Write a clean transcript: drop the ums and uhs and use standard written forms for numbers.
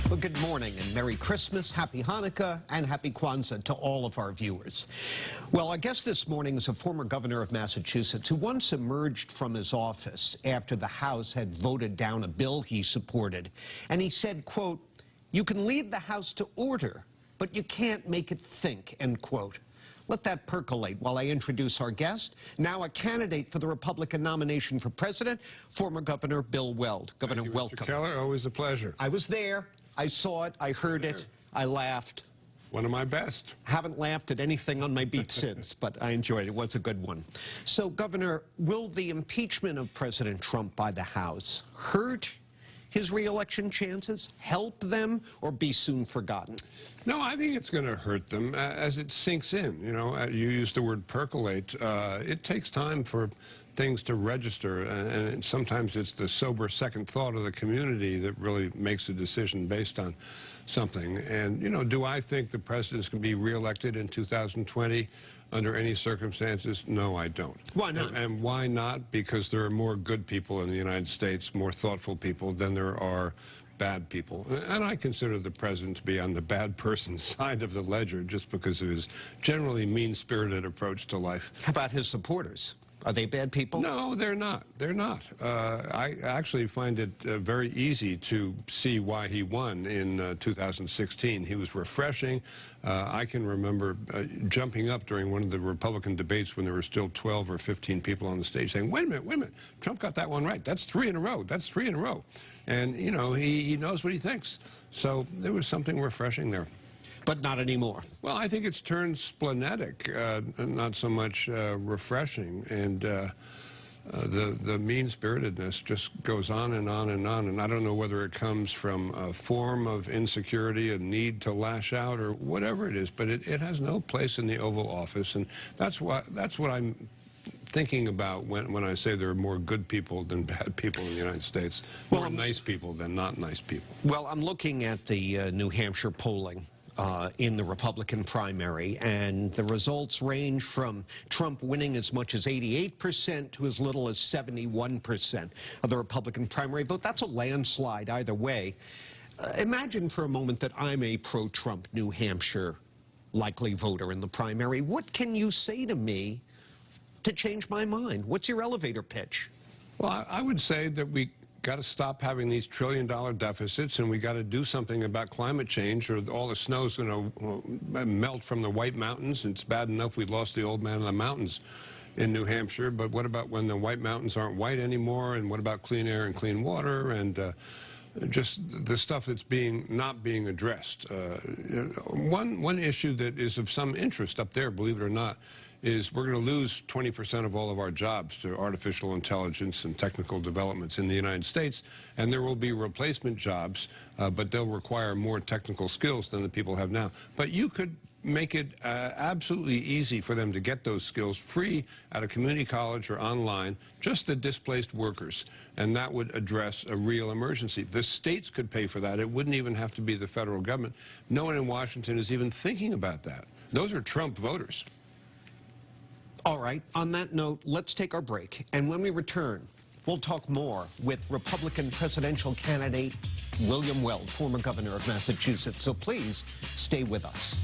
Well, good morning and Merry Christmas, Happy Hanukkah, and Happy Kwanzaa to all of our viewers. Well, our guest this morning is a former governor of Massachusetts who once emerged from his office after the House had voted down a bill he supported. And he said, quote, "You can lead the House to order, but you can't make it think," end quote. Let that percolate while I introduce our guest, now a candidate for the Republican nomination for president, former Governor Bill Weld. Governor, Thank you, welcome. Mr. Keller, always a pleasure. I was there. I saw it. I heard it. I laughed. One of my best. Haven't laughed at anything on my beat since, but I enjoyed it. It was a good one. So, Governor, will the impeachment of President Trump by the House hurt his re-election chances, help them, or be soon forgotten? No, I think it's going to hurt them as it sinks in. You know, you used the word percolate. It takes time for things to register, and sometimes it's the sober second thought of the community that really makes a decision based on something. And, you know, do I think the president's going to be reelected in 2020 under any circumstances? No, I don't. Why not? And why not? Because there are more good people in the United States, more thoughtful people, than there are bad people. And I consider the president to be on the bad person's side of the ledger just because of his generally mean-spirited approach to life. How about his supporters? Are they bad people? No, they're not. They're not. I actually find it very easy to see why he won in 2016. He was refreshing. I can remember jumping up during one of the Republican debates when there were still 12 or 15 people on the stage saying, wait a minute, Trump got that one right. That's 3 in a row. That's 3 in a row. And, you know, he knows what he thinks. So there was something refreshing there. But not anymore. Well, I think it's turned splenetic, not so much refreshing. And the mean-spiritedness just goes on and on and on. And I don't know whether it comes from a form of insecurity, a need to lash out, or whatever it is. But it has no place in the Oval Office. And that's what I'm thinking about when I say there are more good people than bad people in the United States. More nice people than not nice people. Well, I'm looking at the New Hampshire polling in the Republican primary, and the results range from Trump winning as much as 88% to as little as 71% of the Republican primary vote. That's a landslide either way. Imagine for a moment that I'm a pro-Trump New Hampshire likely voter in the primary. What can you say to me to change my mind? What's your elevator pitch? Well, I would say that we got to stop having these trillion-dollar deficits, and we got to do something about climate change, or all the snow is going to melt from the White Mountains. It's bad enough we lost the old man in the mountains in New Hampshire, but what about when the White Mountains aren't white anymore? And what about clean air and clean water? And just the stuff that's not being addressed. One issue that is of some interest up there, believe it or not, is we're going to lose 20% of all of our jobs to artificial intelligence and technical developments in the United States, and there will be replacement jobs, but they'll require more technical skills than the people have now. But you could make it absolutely easy for them to get those skills free at a community college or online, just the displaced workers, and that would address a real emergency. The states could pay for that. It wouldn't even have to be the federal government. No one in Washington is even thinking about that. Those are Trump voters. All right, on that note, let's take our break. And when we return, we'll talk more with Republican presidential candidate William Weld, former governor of Massachusetts. So please stay with us.